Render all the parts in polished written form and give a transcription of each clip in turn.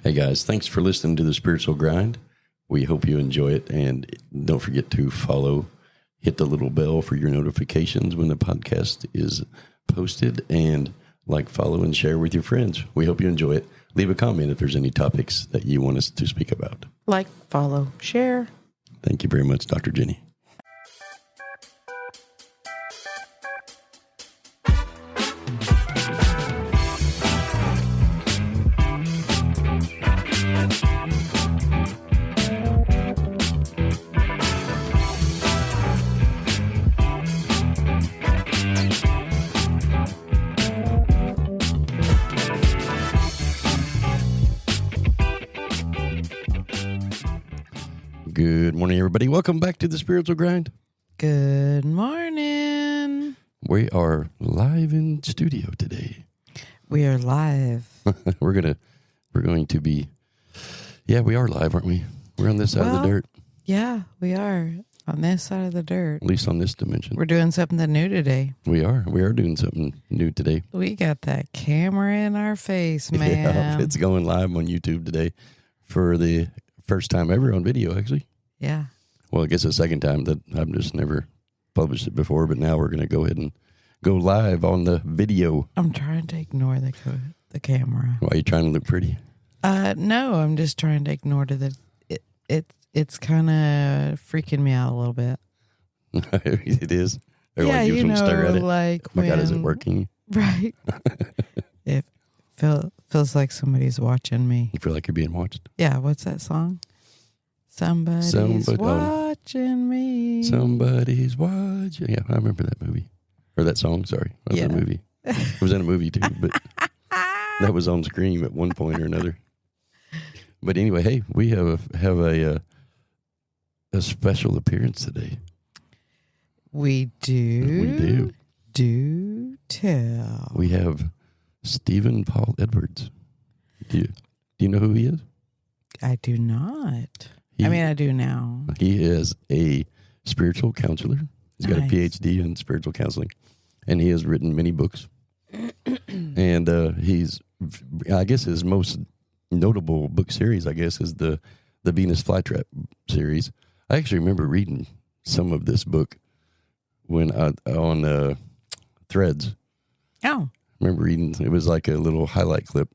Hey guys, thanks for listening to the Spiritual Grind. We hope you enjoy it, and don't forget to follow, hit the little bell for your notifications when the podcast is posted, and like, follow, and share with your friends. We hope you enjoy it. Leave a comment if there's any topics that you want us to speak about. Like, follow, share. Thank you very much, Dr. Jenny. Good morning, everybody. Welcome back to the Spiritual Grind. Good morning. We are live in studio today. We are live. We're going to be, we are live, aren't we? We're on this side of the dirt. Yeah, we are on this side of the dirt. At least on this dimension. We're doing something new today. We are doing something new today. We got that camera in our face, man. Yeah, it's going live on YouTube today for the first time ever on video, actually. Yeah. Well, I guess the second time that I've just never published it before, but now we're going to go ahead and go live on the video. I'm trying to ignore the camera. Why are you trying to look pretty? No, I'm just trying to ignore it's kind of freaking me out a little bit. It is. Or yeah, like you know, stare at it. like oh my God, is it working? Right. It feels like somebody's watching me. You feel like you're being watched? Yeah, what's that song? Somebody's watching me. Somebody's watching. Yeah, I remember that movie. Or that song, sorry. That was a movie. It was in a movie too, but that was on screen at one point or another. But anyway, hey, we have a special appearance today. We do. We do. Do tell. We have Stephen Paul Edwards. Do you know who he is? I do not. I do now. He is a spiritual counselor. He's got a PhD in spiritual counseling, and he has written many books. And I guess his most notable book series, is the Venus Flytrap series. I actually remember reading some of this book when on Threads. Oh. I remember reading, it was like a little highlight clip.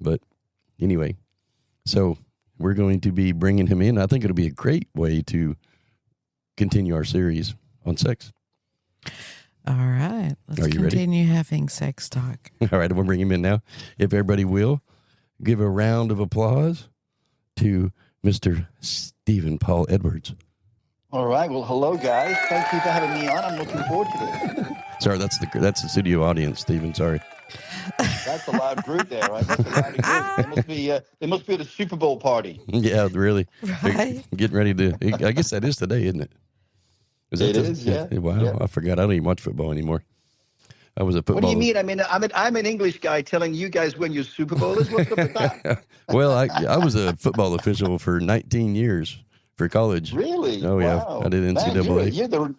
But anyway, so we're going to be bringing him in. I think it'll be a great way to continue our series on sex. All right. Let's continue having sex talk. All right, we'll bring him in now. If everybody will, give a round of applause to Mr. Stephen Paul Edwards. All right. Well, hello, guys. Thank you for having me on. I'm looking forward to this. Sorry, that's the studio audience, Stephen. Sorry. That's a loud group there, right? That's a loud group. They must be at a Super Bowl party. Yeah, really. Right. Getting ready to. I guess that is today, isn't it? It is. Yeah. Wow, yeah. I forgot. I don't even watch football anymore. I was a football. What do you mean? I'm an English guy telling you guys when your Super Bowl is. What's up with that? Well, I was a football official for 19 years. For college. Really? Oh, yeah. Wow. I did NCAA. Man,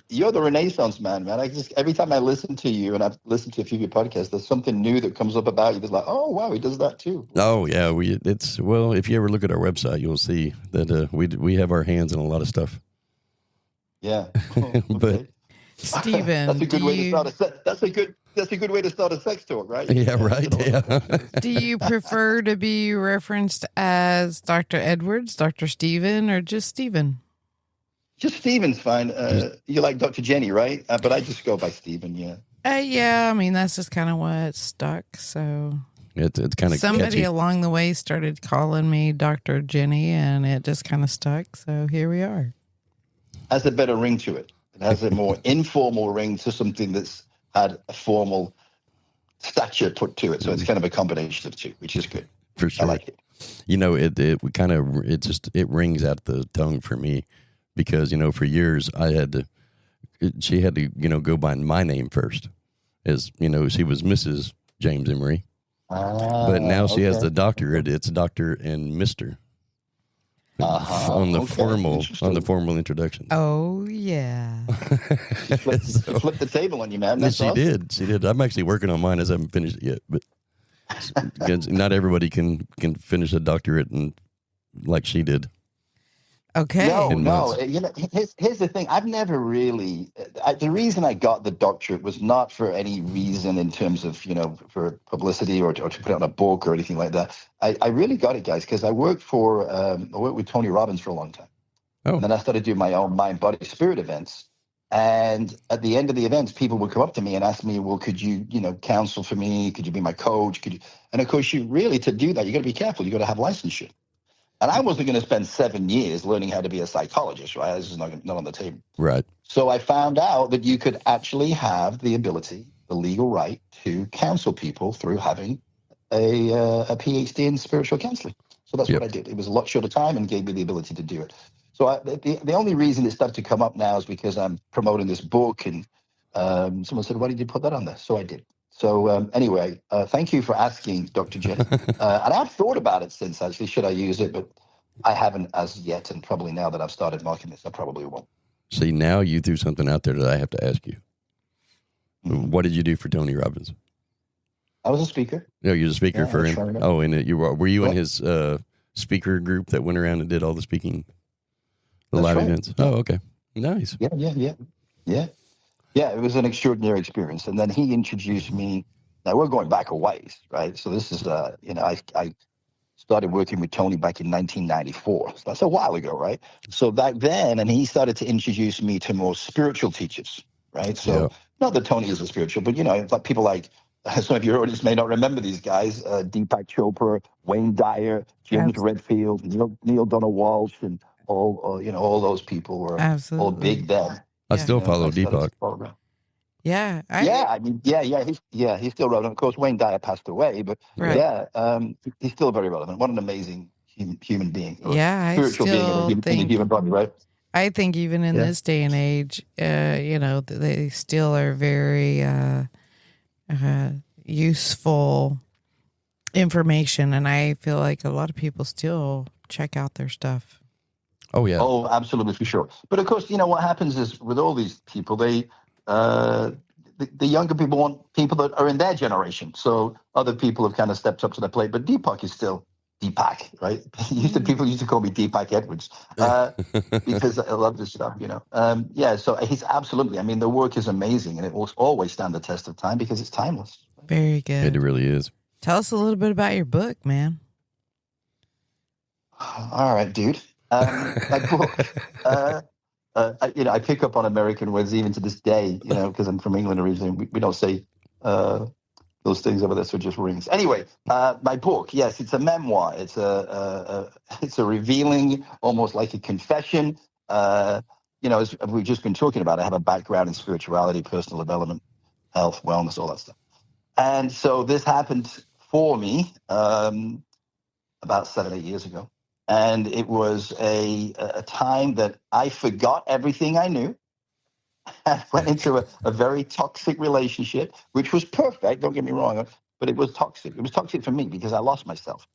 you're the Renaissance man, man. Every time I listen to you, and I've listened to a few of your podcasts, there's something new that comes up about you. That's like, oh wow, he does that too. Oh yeah, if you ever look at our website, you'll see that we have our hands in a lot of stuff. Yeah. Okay. But Stephen, that's a good way to start That's a good way to start a sex talk, right? Yeah, right. Yeah. Do you prefer to be referenced as Dr. Edwards, Dr. Stephen, or just Stephen? Just Stephen's fine. You like Dr. Jenny, right? But I just go by Stephen, yeah. Yeah, that's just kind of what stuck. So it's kind of somebody catchy. along the way started calling me Dr. Jenny, and it just kind of stuck. So here we are. Has a better ring to it. It has a more informal ring to something that's had a formal stature put to it. So it's kind of a combination of two, which is good. For sure. I like it. It rings out the tongue for me because, for years she had to, go by my name first as, she was Mrs. James Emery. But now she has the doctorate. It's Dr. and Mr. On the formal introduction. Oh yeah. She flipped the table on you, man. That's awesome. She did. I'm actually working on mine as I haven't finished it yet. But Because not everybody can finish a doctorate and like she did. Okay. No, In no. months. You know, here's the thing. I've never really. The reason I got the doctorate was not for any reason in terms of for publicity or to put it on a book or anything like that. I really got it, guys, because I worked with Tony Robbins for a long time. Oh. And then I started doing my own mind, body, spirit events. And at the end of the events, people would come up to me and ask me, well, could you, counsel for me? Could you be my coach? Could you? And of course, to do that, you got to be careful. You got to have licensure. And I wasn't going to spend 7 years learning how to be a psychologist, right? This is not on the table. Right. So I found out that you could actually have the ability, the legal right to counsel people through having a PhD in spiritual counseling. So that's what I did. It was a lot shorter time and gave me the ability to do it. So the only reason it started to come up now is because I'm promoting this book, and someone said, why did you put that on there? So I did. So anyway, thank you for asking, Dr. J. And I've thought about it since, actually, should I use it? But I haven't as yet, and probably now that I've started marketing this, I probably won't. See, now you threw something out there that I have to ask you. Mm-hmm. What did you do for Tony Robbins? I was a speaker. No, you're a speaker for him. Oh, and were you in his speaker group that went around and did all the speaking, live events? Oh, okay, nice. Yeah, it was an extraordinary experience. And then he introduced me. Now we're going back a ways, right? So this is, I started working with Tony back in 1994. So that's a while ago, right? So back then, and he started to introduce me to more spiritual teachers, right? So not that Tony is a spiritual, but like people like, some of your audience may not remember these guys, Deepak Chopra, Wayne Dyer, James Redfield, Neil Donald Walsh, and all those people were all big then. I still follow Deepak. Yeah. He's still relevant. Of course, Wayne Dyer passed away, but he's still very relevant. What an amazing human being. Spiritual being in a human body, right? I think even in this day and age, they still are very useful information, and I feel like a lot of people still check out their stuff. Oh, yeah. Oh, absolutely, for sure. But of course, what happens is with all these people, the younger people want people that are in their generation. So other people have kind of stepped up to the plate. But Deepak is still Deepak, right? People used to call me Deepak Edwards because I love this stuff, So he's absolutely, the work is amazing, and it will always stand the test of time because it's timeless. Very good. It really is. Tell us a little bit about your book, man. All right, dude. My book, I pick up on American words even to this day, because I'm from England originally. We don't say those things over there, so it just rings. Anyway, my book, yes, it's a memoir. It's a revealing, almost like a confession. As we've just been talking about, I have a background in spirituality, personal development, health, wellness, all that stuff. And so this happened for me about 7-8 years ago. And it was a time that I forgot everything I knew. I went into a very toxic relationship, which was perfect, don't get me wrong, but it was toxic. It was toxic for me because I lost myself.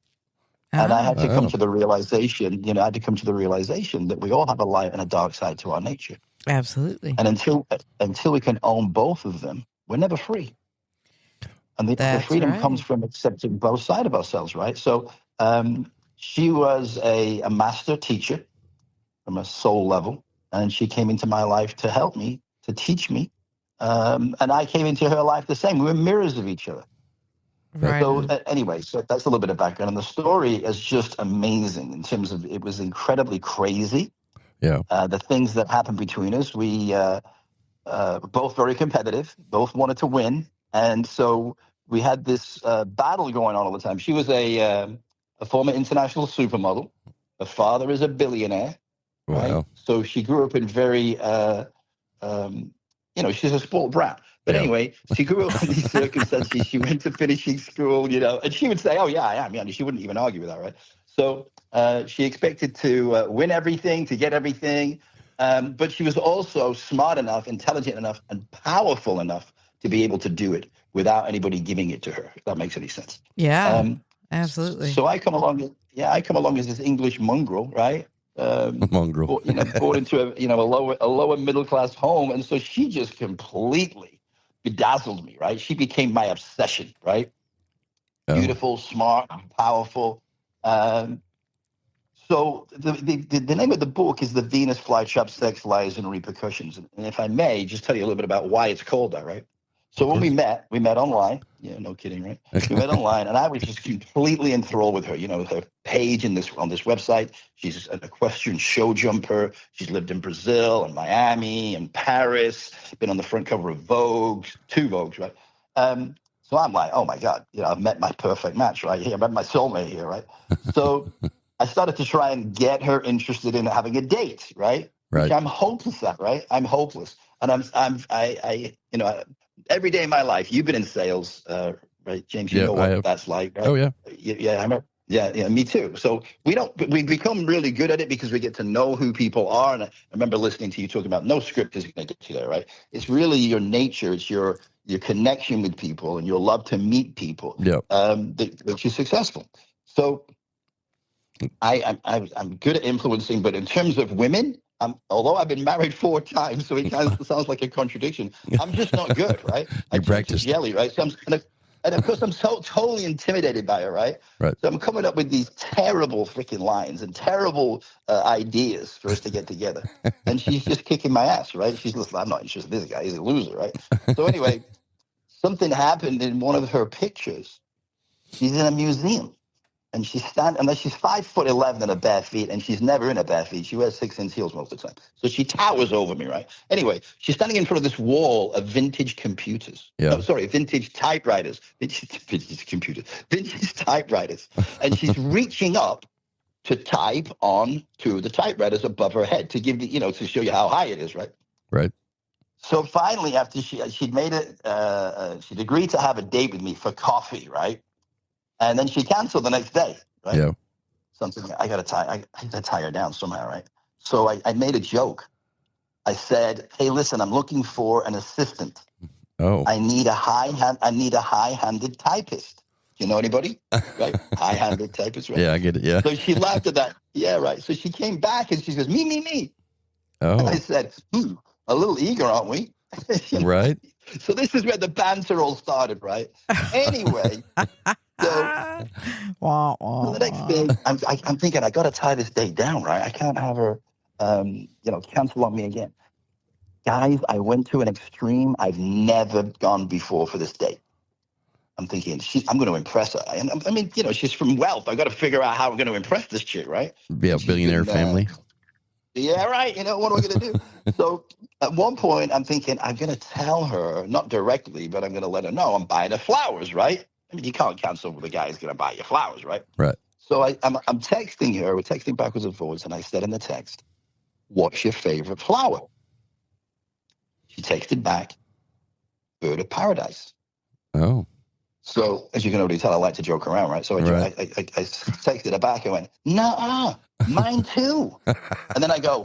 And I had to come to the realization, that we all have a light and a dark side to our nature. Absolutely. And until we can own both of them, we're never free. And the freedom comes from accepting both sides of ourselves, right? So she was a master teacher from a soul level, and she came into my life to help me, to teach me. And I came into her life the same. We were mirrors of each other. Right. So anyway, so that's a little bit of background. And the story is just amazing in terms of it was incredibly crazy. Yeah. The things that happened between us, we were both very competitive, both wanted to win. And so we had this battle going on all the time. She was a former international supermodel. Her father is a billionaire. Right? Wow. So she grew up in very, she's a spoiled brat. But anyway, she grew up in these circumstances. She went to finishing school, and she would say, oh, yeah, I am. She wouldn't even argue with that, right? So she expected to win everything, to get everything. But she was also smart enough, intelligent enough, and powerful enough to be able to do it without anybody giving it to her, if that makes any sense. Yeah, absolutely. So I come along as this English mongrel, right? Mongrel. Born into a lower middle class home, and so she just completely bedazzled me, right? She became my obsession, right? Oh. Beautiful, smart, powerful. So the name of the book is The Venus Flytrap, Sex, Lies, and Repercussions. And if I may, just tell you a little bit about why it's called that, right? So when we met online. Yeah, no kidding, right? We met online, and I was just completely enthralled with her. Her page on this website. She's an equestrian show jumper. She's lived in Brazil and Miami and Paris. Been on the front cover of Vogue, 2 Vogues, right? So I'm like, oh my God, I've met my perfect match right here. I met my soulmate here, right? So I started to try and get her interested in having a date, right? Which I'm hopeless at, right? I'm hopeless, and I every day of my life. You've been in sales, right, James? You know what that's like, right? Oh yeah, yeah. I remember. Yeah, me too. So we become really good at it because we get to know who people are. And I remember listening to you talking about no script is going to get you there, right? It's really your nature. It's your connection with people and your love to meet people. Yeah. That makes you successful. So I'm good at influencing, but in terms of women, although I've been married 4 times, so it kind of sounds like a contradiction. I'm just not good, right? You practiced jelly, right? So and of course, I'm so totally intimidated by her, right? Right. So I'm coming up with these terrible freaking lines and terrible ideas for us to get together. And she's just kicking my ass, right? She's listening. I'm not interested in this guy. He's a loser, right? So anyway, something happened in one of her pictures. She's in a museum. And she's 5'11" in her bare feet, and she's never in her bare feet. She wears 6-inch heels most of the time. So she towers over me, right? Anyway, she's standing in front of this wall of vintage computers. Yeah. No, sorry, vintage typewriters. Vintage typewriters. And she's reaching up to type on to the typewriters above her head to give to show you how high it is, right? Right. So finally, after she'd made it, she'd agreed to have a date with me for coffee, right? And then she canceled the next day, right? Yeah. Something I gotta tie her down somehow, right? So I made a joke. I said, "Hey, listen, I'm looking for an assistant. Oh. I need a high-handed typist. Do you know anybody? Right? High-handed typist, right? Yeah, I get it. Yeah. So she laughed at that. Yeah, right. So she came back and she goes, me. Oh. And I said, a little eager, aren't we? Right. So this is where the banter all started, right? Anyway. So the next day, I'm thinking I got to tie this date down, right? I can't have her, cancel on me again. Guys, I went to an extreme I've never gone before for this date. I'm thinking I'm going to impress her. And I mean, she's from wealth. I got to figure out how I'm going to impress this chick, right? Yeah, billionaire family. Yeah, right. What am I going to do? So at one point, I'm thinking I'm going to tell her, not directly, but I'm going to let her know I'm buying her flowers, right? I mean, you can't cancel with the guy who's going to buy you flowers, right? Right. So I'm texting her. We're texting backwards and forwards, and I said in the text, "What's your favorite flower?" She texted back, "Bird of paradise." Oh. So as you can already tell, I like to joke around, right? So I texted her back and went, "Nah, mine too." and then I go,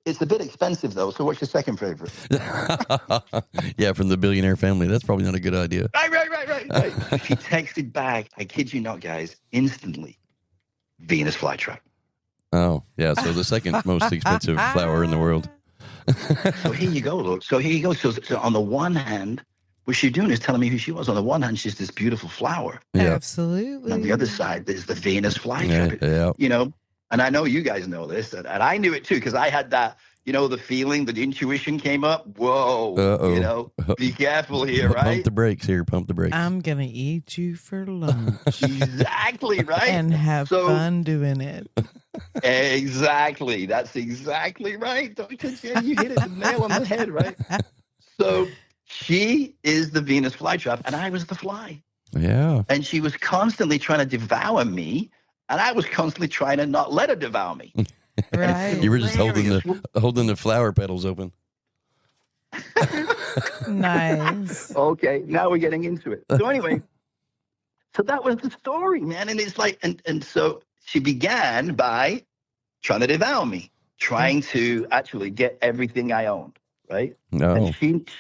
"It's a bit expensive though. So what's your second favorite?" Yeah, from the billionaire family. That's probably not a good idea. Right. So she texted back. I kid you not, guys. Instantly, Venus flytrap. Oh, yeah. So the second most expensive flower in the world. So here you go, look. So here you go. So on the one hand, what she's doing is telling me who she was. On the one hand, she's this beautiful flower. Yeah. Absolutely. And on the other side, there's the Venus flytrap. Yeah. And I know you guys know this, and I knew it too, because I had that, the feeling, the intuition came up. Whoa, be careful here, right? Pump the brakes here. Pump the brakes. I'm going to eat you for lunch. Exactly, right? And have fun doing it. Exactly. That's exactly right. You hit it the nail on the head, right? So she is the Venus flytrap, and I was the fly. Yeah. And she was constantly trying to devour me, and I was constantly trying to not let her devour me. Right. You were just holding the flower petals open. Nice. Okay, now we're getting into it. So anyway, so that was the story, man. And it's like, and so she began by trying to devour me, trying to actually get everything I owned, right? No. And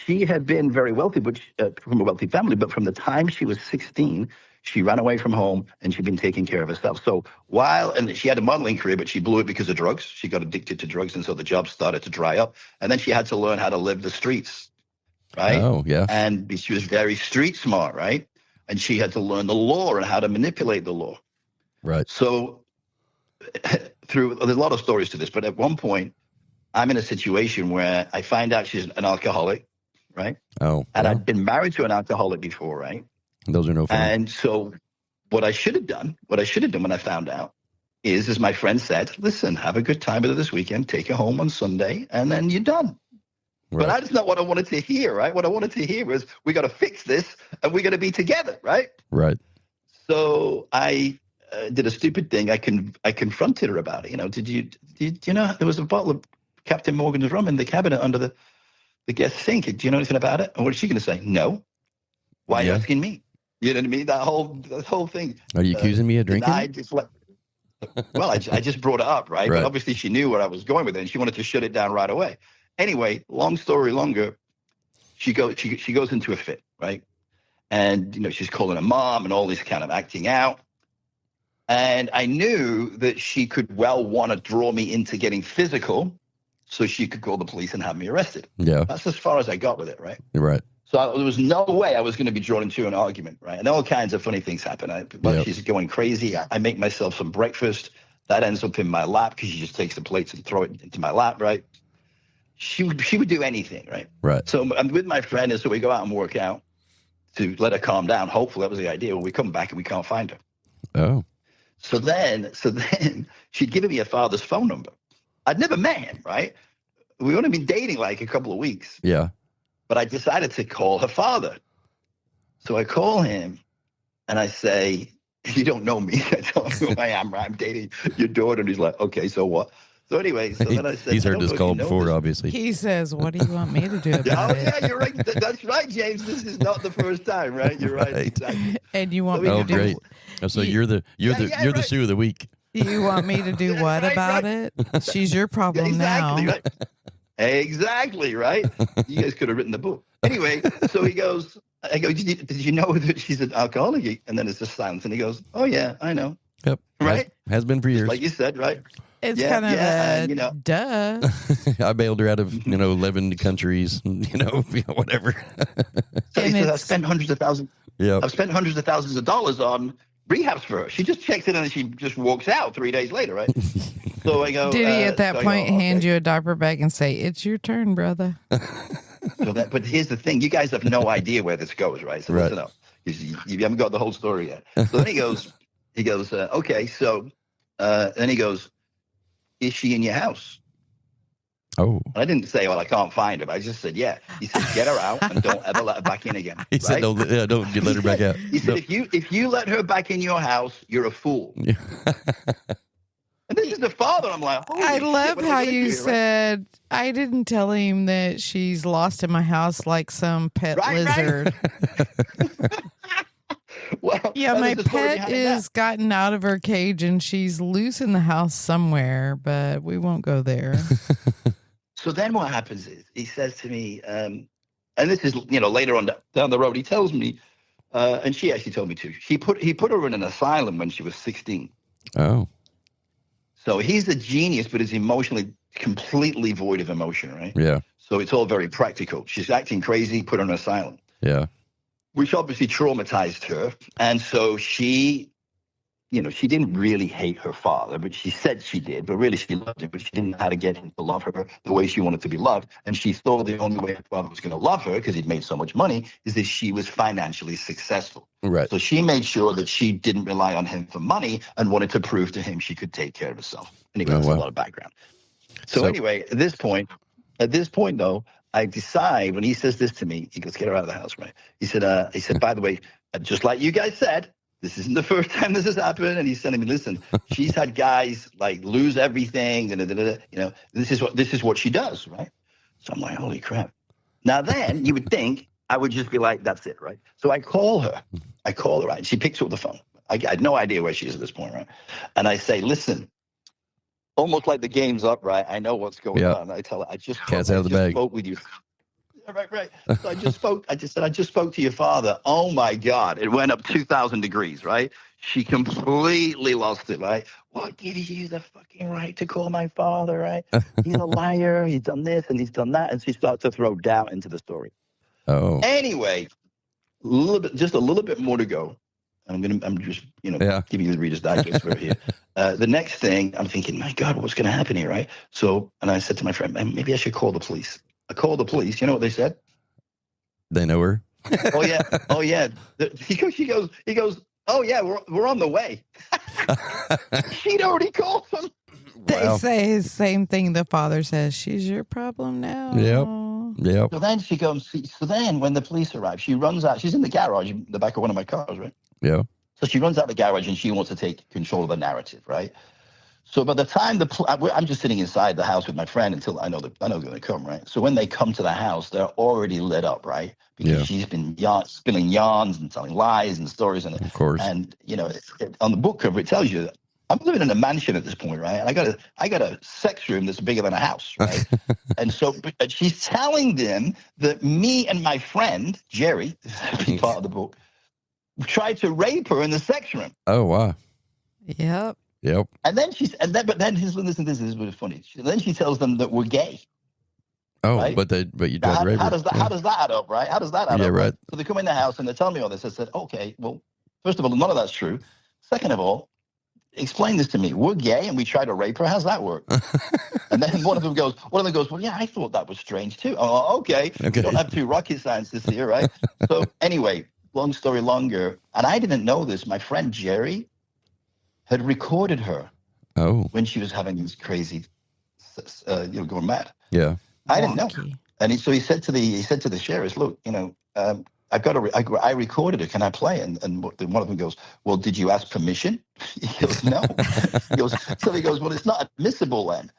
she had been very wealthy, but from a wealthy family. But from the time she was 16, she ran away from home, and she'd been taking care of herself. So and she had a modeling career, but she blew it because of drugs. She got addicted to drugs, and so the job started to dry up. And then she had to learn how to live the streets, right? Oh, yeah. And she was very street smart, right? and she had to learn the law and how to manipulate the law. Right. So there's a lot of stories to this, but at one point I'm in a situation where I find out she's an alcoholic, right? Oh. And Well, I'd been married to an alcoholic before, right? those are no fun. And so what I should have done when I found out is, as my friend said, listen, have a good time with her this weekend, take her home on Sunday, and then you're done. Right. But that's not what I wanted to hear, right? What I wanted to hear was, we got to fix this and we got to be together, right? Right. So I did a stupid thing. I confronted her about it. Did you know there was a bottle of Captain Morgan's rum in the cabinet under the guest sink? Do you know anything about it? And what is she going to say? No. Why are you asking me? You know what I mean? That whole thing. Are you accusing me of drinking? Well, I just brought it up, right? But obviously she knew where I was going with it, and she wanted to shut it down right away. Anyway, long story longer, she goes into a fit, right? And she's calling her mom and all this kind of acting out. And I knew that she could well want to draw me into getting physical, so she could call the police and have me arrested. Yeah. That's as far as I got with it, right? Right. So there was no way I was going to be drawn into an argument, right? And all kinds of funny things happen. She's going crazy. I make myself some breakfast. That ends up in my lap because she just takes the plates and throw it into my lap, right? She would do anything, right? Right. So I'm with my friend, and so we go out and work out to let her calm down. Hopefully that was the idea. Well, we come back and we can't find her. Oh. So then she'd given me her father's phone number. I'd never met him, right? We'd only been dating like a couple of weeks. Yeah. But I decided to call her father. So I call him and I say, you don't know me. I tell him who I am, right? I'm dating your daughter. And he's like, okay, so what? So anyway, so then I said, he's heard this call before, obviously. He says, what do you want me to do about it? Yeah, you're right. That's right, James. This is not the first time, right? You're right. Exactly. And you want me to do great. Oh, so you're the Sue of the week. You want me to do what about it? She's your problem now. Right. Exactly, right? You guys could have written the book. Anyway, so he goes, I go, did you know that she's an alcoholic? And then it's just silence. And he goes, oh, yeah, I know. Yep. Right? Has been for years. Like you said, right? It's kind of duh. I bailed her out of 11 countries, whatever. So he says, I've spent hundreds of thousands. Yeah. I've spent hundreds of thousands of dollars on rehabs for her. She just checks in and she just walks out 3 days later, right? So I go. Did he at that point hand you a diaper bag and say, "It's your turn, brother"? But here's the thing: you guys have no idea where this goes, right? So listen up. You haven't got the whole story yet. So then he goes, okay. So then he goes, is she in your house? Oh. I didn't say, well, I can't find her. But I just said, yeah. He said, get her out and don't ever let her back in again. He said, don't let her back out. He said, if you let her back in your house, you're a fool. Yeah. And this is the father. I'm like, I love how you said, I didn't tell him that she's lost in my house like some pet lizard. Right. Well, yeah, my pet is gotten out of her cage and she's loose in the house somewhere, but we won't go there. So then what happens is he says to me, and this is, later on down the road, he tells me, and she actually told me too, he put her in an asylum when she was 16. Oh. So he's a genius, but is emotionally completely void of emotion, right? Yeah. So it's all very practical. She's acting crazy, put her in an asylum. Yeah. Which obviously traumatized her. And so she didn't really hate her father, but she said she did, but really she loved him, but she didn't know how to get him to love her the way she wanted to be loved. And she thought the only way her father was going to love her, because he'd made so much money, is that she was financially successful. Right. So she made sure that she didn't rely on him for money and wanted to prove to him she could take care of herself. Anyway, that's a lot of background. So anyway, at this point though, I decide, when he says this to me, he goes, get her out of the house, right? He said, by the way, just like you guys said, this isn't the first time this has happened. And he's telling me, listen, she's had guys like lose everything. And this is what she does, right? So I'm like, holy crap. Now then you would think I would just be like, that's it, right? So I call her, right? And she picks up the phone. I had no idea where she is at this point, right? And I say, listen, almost like the game's up, right? I know what's going on. I tell her, I just spoke with you. Right. So I just said, I just spoke to your father. Oh my God. It went up 2,000 degrees, right? She completely lost it, right? What gives you the fucking right to call my father, right? He's a liar. He's done this and he's done that. And she starts to throw doubt into the story. Oh. Anyway, just a little bit more to go. I'm just, giving you the Reader's Digest right here. The next thing, I'm thinking, my God, what's going to happen here, right? So, and I said to my friend, maybe I should call the police. I called the police. You know what they said? They know her. Oh yeah. He goes. Oh yeah, we're on the way. She'd already called them. They say the same thing the father says. She's your problem now. Yep. So then she goes. So then when the police arrive, she runs out. She's in the garage, in the back of one of my cars, right? Yeah. So she runs out the garage and she wants to take control of the narrative, right? So by the time I'm just sitting inside the house with my friend until I know they're going to come, right? So when they come to the house, they're already lit up, right? Because she's been spilling yarns and telling lies and stories, and of course. And on the book cover it tells you that I'm living in a mansion at this point, right? And I got a sex room that's bigger than a house, right? And so she's telling them that me and my friend Jerry, this is a big part of the book, tried to rape her in the sex room. Oh wow. Yep. And then listen, this is really funny. Then she tells them that we're gay. Oh, right? but you tried to rape her. How does that add up, right? How does that add up? Right. So they come in the house and they tell me all this. I said, okay, well, first of all, none of that's true. Second of all, explain this to me. We're gay and we try to rape her. How's that work? And then one of them goes, well, yeah, I thought that was strange too. Oh, okay. You don't have two rocket scientists here, right? So anyway, long story longer. And I didn't know this. My friend Jerry had recorded her when she was having these crazy, going mad. Yeah. I didn't know. And so he said to the sheriffs, look, I recorded it. Can I play? And one of them goes, well, did you ask permission? He goes, no. He goes, well, it's not admissible then.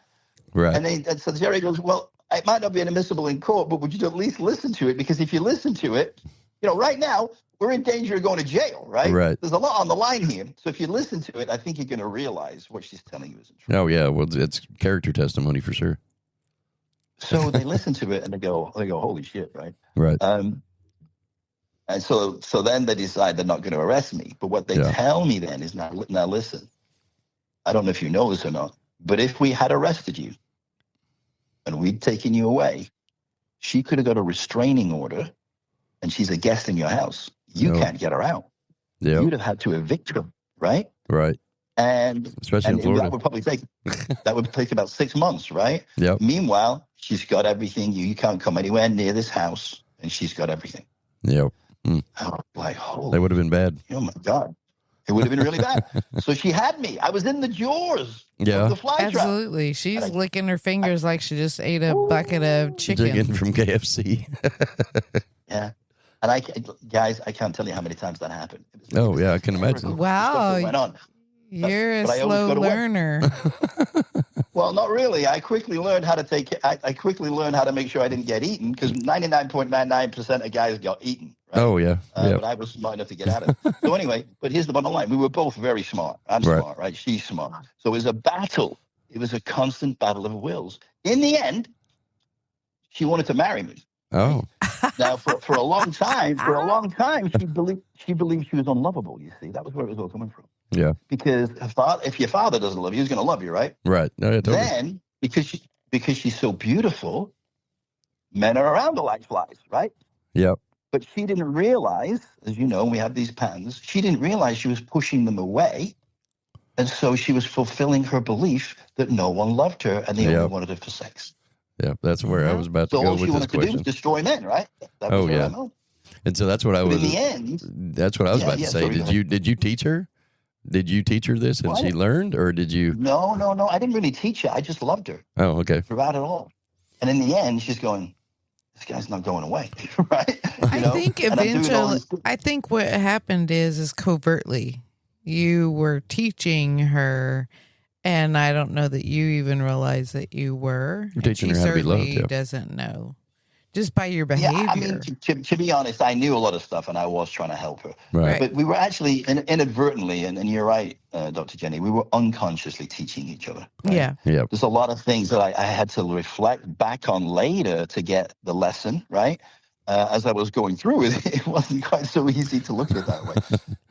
Right. And so Jerry goes, well, it might not be admissible in court, but would you at least listen to it? Because if you listen to it, right now we're in danger of going to jail, right? Right. There's a lot on the line here. So if you listen to it, I think you're going to realize what she's telling you isn't true. Oh yeah. Well, it's character testimony for sure. So they listen to it and they go, holy shit, right? Right. And so then they decide they're not going to arrest me. But what they tell me then is, now listen, I don't know if you know this or not, but if we had arrested you and we'd taken you away, she could have got a restraining order and she's a guest in your house. You can't get her out. Yeah. You'd have had to evict her, right? Right. And especially in Florida. That would take about 6 months, right? Yep. Meanwhile, she's got everything. You can't come anywhere near this house, and she's got everything. Yep. I was like, holy. That would have been bad. Oh my God. It would have been really bad. So she had me. I was in the jaws of the flytrap. Absolutely. She's licking her fingers like she just ate a bucket of chicken from KFC. Yeah. And I can't tell you how many times that happened. Oh, yeah, I can imagine. Wow. Went on. You're a slow learner. Well, not really. I quickly learned how to make sure I didn't get eaten, because 99.99% of guys got eaten. Right? Oh, yeah. But I was smart enough to get out of it. So anyway, but here's the bottom line. We were both very smart. I'm smart, right? She's smart. So it was a battle. It was a constant battle of wills. In the end, she wanted to marry me. Oh. Now, for a long time, she believed she was unlovable, you see. That was where it was all coming from. Yeah. Because if your father doesn't love you, he's going to love you, right? Right. No, yeah, totally. Then, because she's so beautiful, men are around her like flies, right? Yep. But she didn't realize, as you know, we have these patterns, she didn't realize she was pushing them away. And so she was fulfilling her belief that no one loved her and they only wanted her for sex. Yeah, that's where I was about to so go all she with this wanted to do question. was destroy men, right? That was And so that's what I was. In the end, that's what I was about to say. Did you teach her? Did you teach her this and she learned, or did you? No. I didn't really teach her. I just loved her. Oh, okay. Throughout it all, and in the end, she's going, "This guy's not going away," right? I think eventually, I think what happened is covertly, you were teaching her. And I don't know that you even realize that you were. You're teaching her how to be loved. She doesn't know. Just by your behavior. Yeah, I mean, to be honest, I knew a lot of stuff and I was trying to help her. Right. But we were actually inadvertently, and you're right, Dr. Jenny, we were unconsciously teaching each other. Right? Yeah. Yeah. There's a lot of things that I had to reflect back on later to get the lesson, right? As I was going through it wasn't quite so easy to look at it that way.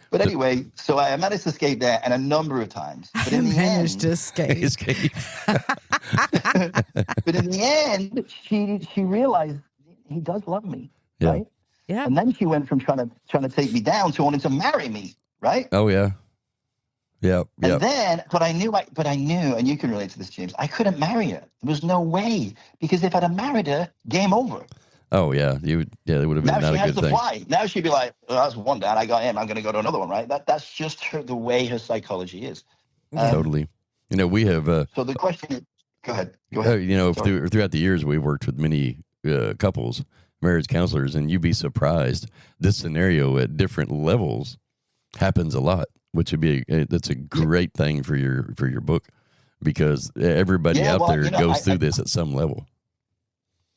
But anyway, so I managed to escape there and a number of times. But in the managed end, to escape. But in the end, she realized he does love me, right? Yeah. And then she went from trying to take me down to wanting to marry me, right? Oh yeah. Yeah. And then, but I knew, and you can relate to this, James, I couldn't marry her. There was no way, because if I'd have married her, game over. Oh yeah. That would have been not a good thing. Now she has to fly. Now she'd be like, well, that's one dad, I got him, I'm going to go to another one, right? That's just the way her psychology is. Totally. We have. So the question is, go ahead. Throughout the years, we've worked with many couples, marriage counselors, and you'd be surprised. This scenario at different levels happens a lot, which would be that's a great thing for your book, because everybody out there goes through this at some level.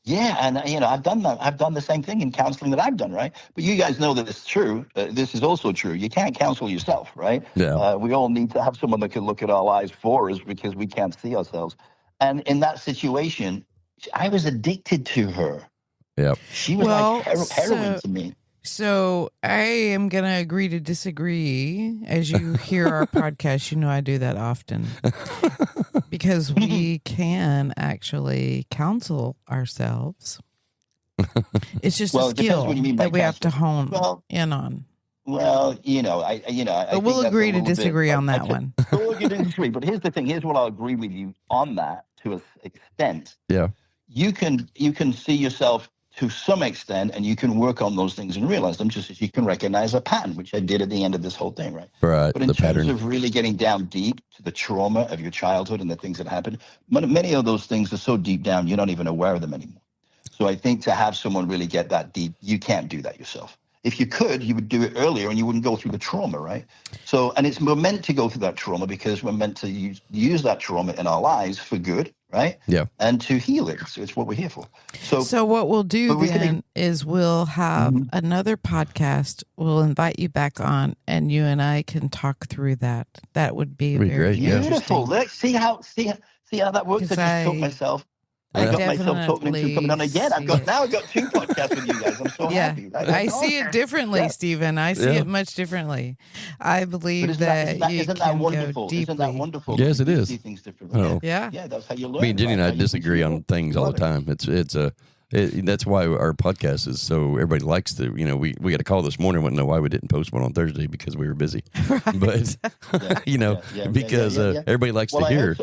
Yeah, and I've done that. I've done the same thing in counseling that I've done, right? But you guys know that it's true. This is also true. You can't counsel yourself, right? Yeah. We all need to have someone that can look at our lives for us, because we can't see ourselves. And in that situation, I was addicted to her. Yeah. She was like heroin to me. So I am going to agree to disagree. As you hear our podcast, you know I do that often. Because we can actually counsel ourselves. It's just a skill that we have to hone in on. Well, but we'll agree to disagree on that one. We'll agree to disagree. But here's the thing. Here's what I'll agree with you on that to an extent. Yeah. You can see yourself to some extent, and you can work on those things and realize them, just as you can recognize a pattern, which I did at the end of this whole thing, right? Right. But in terms of really getting down deep to the trauma of your childhood and the things that happened, many of those things are so deep down, you're not even aware of them anymore. So I think to have someone really get that deep, you can't do that yourself. If you could, you would do it earlier and you wouldn't go through the trauma, right? So, and we're meant to go through that trauma because we're meant to use that trauma in our lives for good, right? Yeah. And to heal it. So it's what we're here for. So what we'll do then is we'll have another podcast. We'll invite you back on, and you and I can talk through that. That would be very great. Beautiful. Let's see how that works. I just told myself. I got myself talking into coming on again. I've got two podcasts with you guys. I'm so happy. Right? I see it differently, Stephen. I see it much differently. I believe isn't that wonderful? Isn't that wonderful? Yes, it is. See things differently. Oh. Yeah, that's how you learn. Me and Jenny and I disagree on things all the time. That's why our podcast is so everybody likes to. We got a call this morning. Wouldn't know why we didn't post one on Thursday because we were busy. Right. But because everybody likes to hear.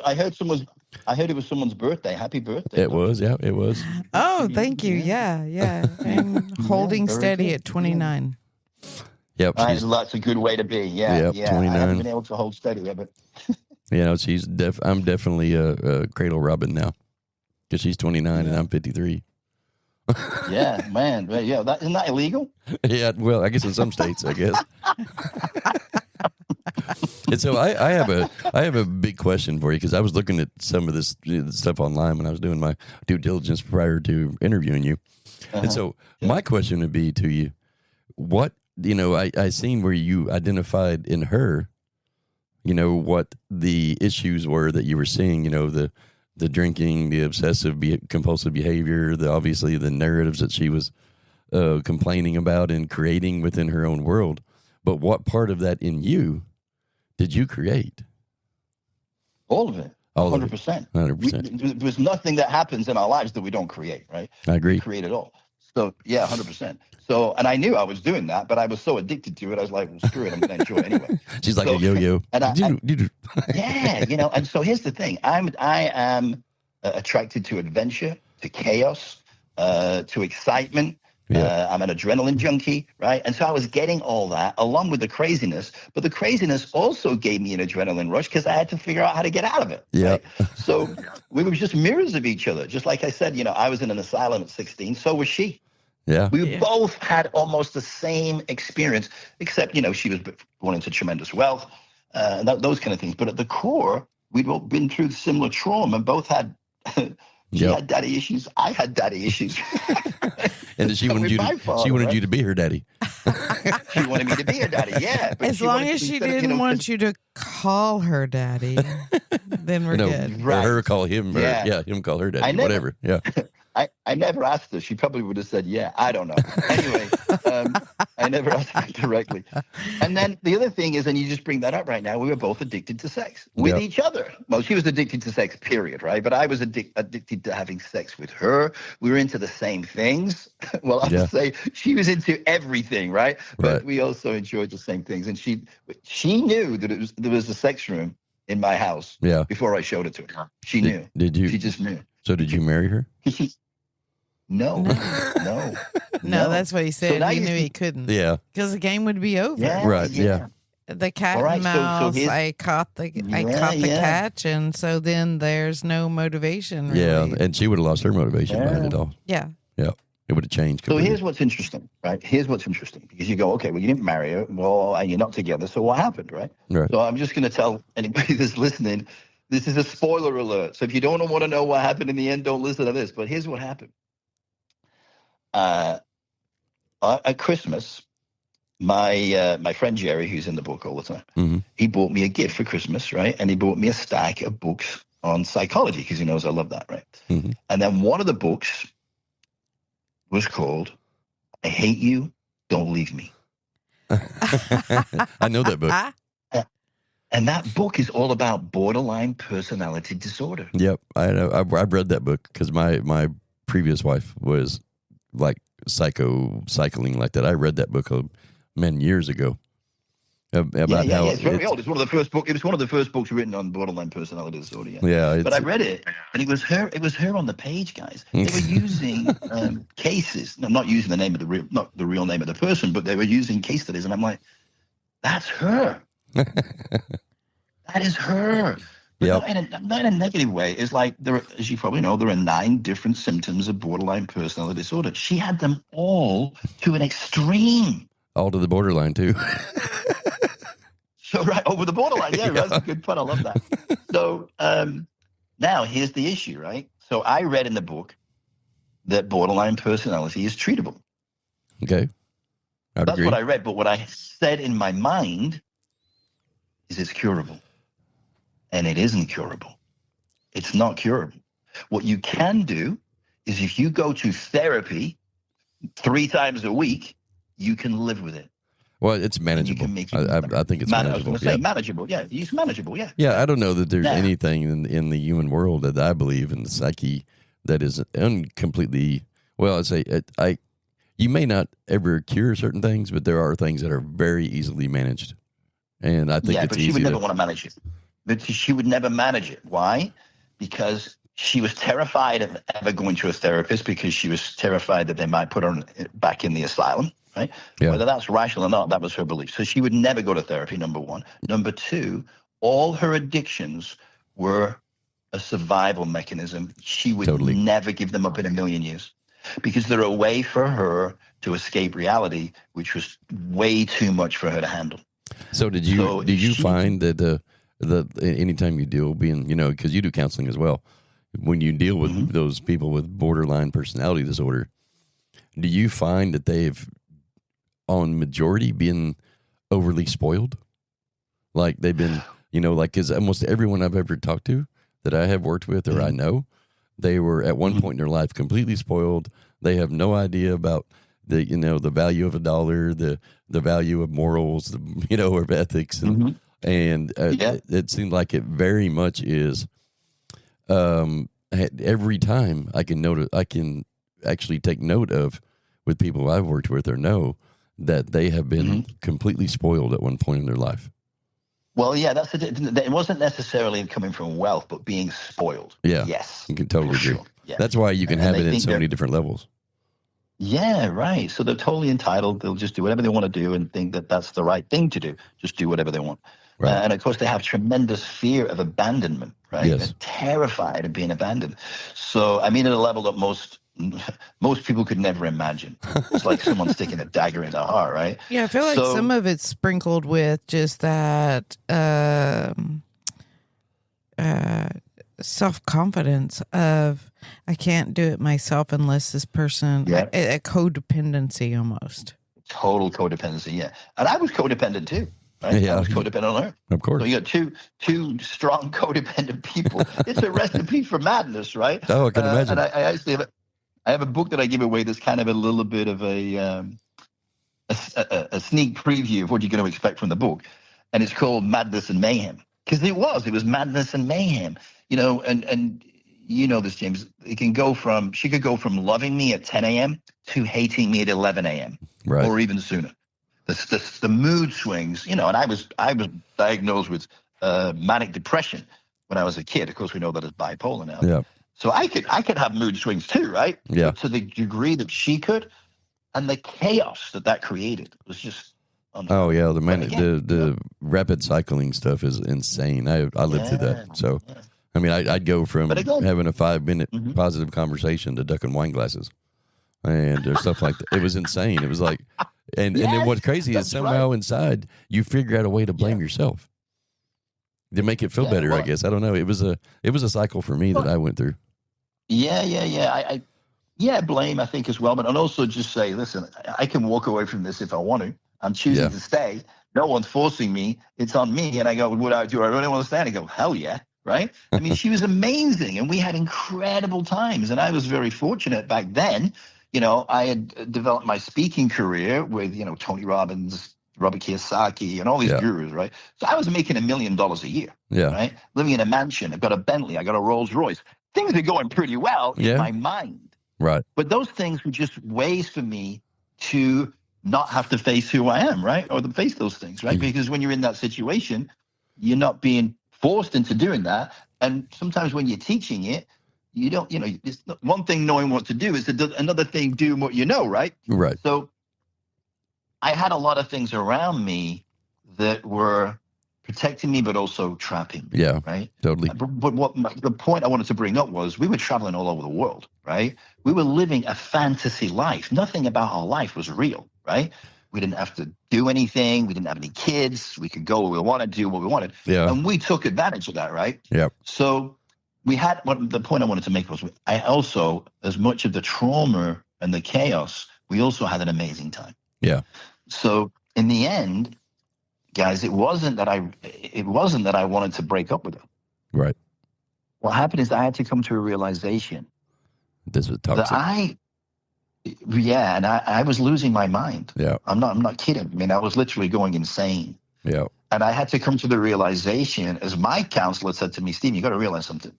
I heard it was someone's birthday. Happy birthday. It was. Yeah, it was. Oh, thank you. Yeah. I'm holding steady good. at 29. Yep. That's a good way to be. Yeah. 29. I haven't been able to hold steady yet, but. I'm definitely a cradle Robin now, because she's 29 and I'm 53. Yeah, man. Yeah, isn't that illegal? Yeah, well, I guess in some states, I guess. And so I have a big question for you, because I was looking at some of this stuff online when I was doing my due diligence prior to interviewing you. And so my question would be to you, what, I seen where you identified in her, what the issues were that you were seeing, the drinking, the obsessive compulsive behavior, obviously the narratives that she was complaining about and creating within her own world. But what part of that in you did you create? All of it. 100%. 100%. There's nothing that happens in our lives that we don't create, right? I agree. We create it all. So, yeah, 100%. So, and I knew I was doing that, but I was so addicted to it. I was like, well, screw it. I'm going to enjoy it anyway. She's like a yo-yo. Yeah, and so here's the thing. I am attracted to adventure, to chaos, to excitement. Yeah. I'm an adrenaline junkie, right? And so I was getting all that along with the craziness, but the craziness also gave me an adrenaline rush because I had to figure out how to get out of it. Yeah. Right? So we were just mirrors of each other. Just like I said, I was in an asylum at 16. So was she. Yeah. We both had almost the same experience, except, she was born into tremendous wealth, those kind of things. But at the core, we'd all been through similar trauma and both had... She had daddy issues. I had daddy issues. And she wanted you to be her daddy. She wanted me to be her daddy. Yeah. As long as she didn't want you to call her daddy, then we're good. Right. Or her call him. Him call her daddy. Whatever. Yeah. I never asked her. She probably would have said, yeah, I don't know. Anyway, never asked her directly. And then the other thing is, and you just bring that up right now, we were both addicted to sex with each other. Well, she was addicted to sex, period, right? But I was addicted to having sex with her. We were into the same things. Well, I would say she was into everything, right? But we also enjoyed the same things. And she knew that there was a sex room in my house before I showed it to her. She knew. Did you? She just knew. So did you marry her? No. No, that's what he said. He knew he couldn't. Yeah. Because the game would be over. Yeah, right. Yeah. The cat and mouse. I caught the catch, and so then there's no motivation. Really. Yeah, and she would have lost her motivation behind it all. Yeah. Yeah. It would have changed completely. So here's what's interesting, right? Here's what's interesting, because you go, okay, well, you didn't marry her, well, and you're not together, so what happened, right? So I'm just going to tell anybody that's listening, this is a spoiler alert. So if you don't want to know what happened in the end, don't listen to this. But here's what happened. At Christmas, my friend Jerry, who's in the book all the time, he bought me a gift for Christmas, right? And he bought me a stack of books on psychology, because he knows I love that, right? And then one of the books was called I Hate You, Don't Leave Me. I know that book. And that book is all about borderline personality disorder. Yep. I know. I've read that book because my previous wife was like cycling like that. I read that book many years ago. About how it's very old. It's one of the first books. It was one of the first books written on borderline personality disorder. But I read it, and it was her on the page, guys. They were using cases. I'm not using the name of not the real name of the person, but they were using case studies, and I'm like, that's her. That is her. Not in a negative way. It's like as you probably know, there are 9 different symptoms of borderline personality disorder. She had them all to an extreme. All to the borderline too. So over the borderline, that's a good point. I love that. So now here's the issue, right? So I read in the book that borderline personality is treatable. Okay, that's what I read. But what I said in my mind is it's curable, and it isn't curable. It's not curable. What you can do is if you go to therapy 3 times a week, you can live with it. Well, it's manageable. I think it's manageable. I was going to say manageable. Yeah, it's manageable. Yeah. Yeah, I don't know that there's anything in the human world that I believe in the psyche that is completely. Well, I'd say you may not ever cure certain things, but there are things that are very easily managed, and I think it's easy. But she would never want to manage it. But she would never manage it. Why? Because she was terrified of ever going to a therapist, because she was terrified that they might put her back in the asylum. Right? Yeah. Whether that's rational or not, that was her belief. So she would never go to therapy, number 1. Number 2, all her addictions were a survival mechanism. She would never give them up in a million years, because they're a way for her to escape reality, which was way too much for her to handle. So did you find that anytime you deal being, because you do counseling as well, when you deal with those people with borderline personality disorder, do you find that they've on majority been overly spoiled? Like they've been, because almost everyone I've ever talked to that I have worked with or I know, they were at one point in their life completely spoiled. They have no idea about the value of a dollar, the value of morals, or of ethics. And, it seemed like it very much is, every time I can actually take note of with people I've worked with or know that they have been completely spoiled at one point in their life. Well, yeah, it wasn't necessarily coming from wealth, but being spoiled. Yeah. Yes. You can totally agree. Sure. Yeah. That's why you can have it in so many different levels. Yeah, right. So they're totally entitled. They'll just do whatever they want to do and think that that's the right thing to do. Just do whatever they want. Right. And of course, they have tremendous fear of abandonment, right? Yes. They're terrified of being abandoned. So, I mean, at a level that most people could never imagine. It's like someone sticking a dagger in their heart, right? Yeah, I feel like some of it's sprinkled with just that self-confidence of, I can't do it myself unless this person, a codependency almost. Total codependency, yeah. And I was codependent too. Right? Yeah. I was codependent on her. Of course. So you got two strong codependent people. It's a recipe for madness, right? Oh, I can imagine. And I actually have a book that I give away that's kind of a little bit of a a sneak preview of what you're going to expect from the book, and it's called Madness and Mayhem, because it was madness and mayhem, and you know this, James. She could go from loving me at 10 a.m. to hating me at 11 a.m. Right. or even sooner. The mood swings, and I was diagnosed with manic depression when I was a kid. Of course, we know that as bipolar now. Yeah. So I could have mood swings too, right? Yeah. But to the degree that she could, and the chaos that created was just. Oh yeah, the rapid cycling stuff is insane. I lived through that. So, I mean, I'd go from having a 5-minute positive conversation to ducking wine glasses, and or stuff like that. It was insane. It was like, and then what's crazy is somehow inside you figure out a way to blame yourself to make it feel better. I guess I don't know. It was a cycle for me that I went through. Yeah. Blame, I think, as well, but and also just say, listen, I can walk away from this if I want to. I'm choosing to stay. No one's forcing me. It's on me. And I go, do I really want to stay? And I go, hell yeah. Right. I mean, she was amazing and we had incredible times. And I was very fortunate back then. I had developed my speaking career with, Tony Robbins, Robert Kiyosaki, and all these gurus. Right. So I was making $1 million a year. Yeah. Right. Living in a mansion. I've got a Bentley. I got a Rolls Royce. Things are going pretty well in my mind. Right. But those things were just ways for me to not have to face who I am, right? Or to face those things, right? Because when you're in that situation, you're not being forced into doing that. And sometimes when you're teaching it, you don't, it's not one thing knowing what to do is another thing doing what you know, right? Right. So I had a lot of things around me that were protecting me, but also trapping me. Yeah, right. Totally. But the point I wanted to bring up was we were traveling all over the world, right? We were living a fantasy life. Nothing about our life was real, right? We didn't have to do anything. We didn't have any kids. We could go where we wanted, do what we wanted. Yeah. And we took advantage of that, right? Yeah. So we had the point I wanted to make was I also, as much of the trauma and the chaos, we also had an amazing time. Yeah. So in the end, guys, it wasn't that I wanted to break up with her. Right. What happened is I had to come to a realization this was toxic. And I was losing my mind. Yeah. I'm not kidding. I mean, I was literally going insane. Yeah. And I had to come to the realization, as my counselor said to me, Steve, you got to realize something.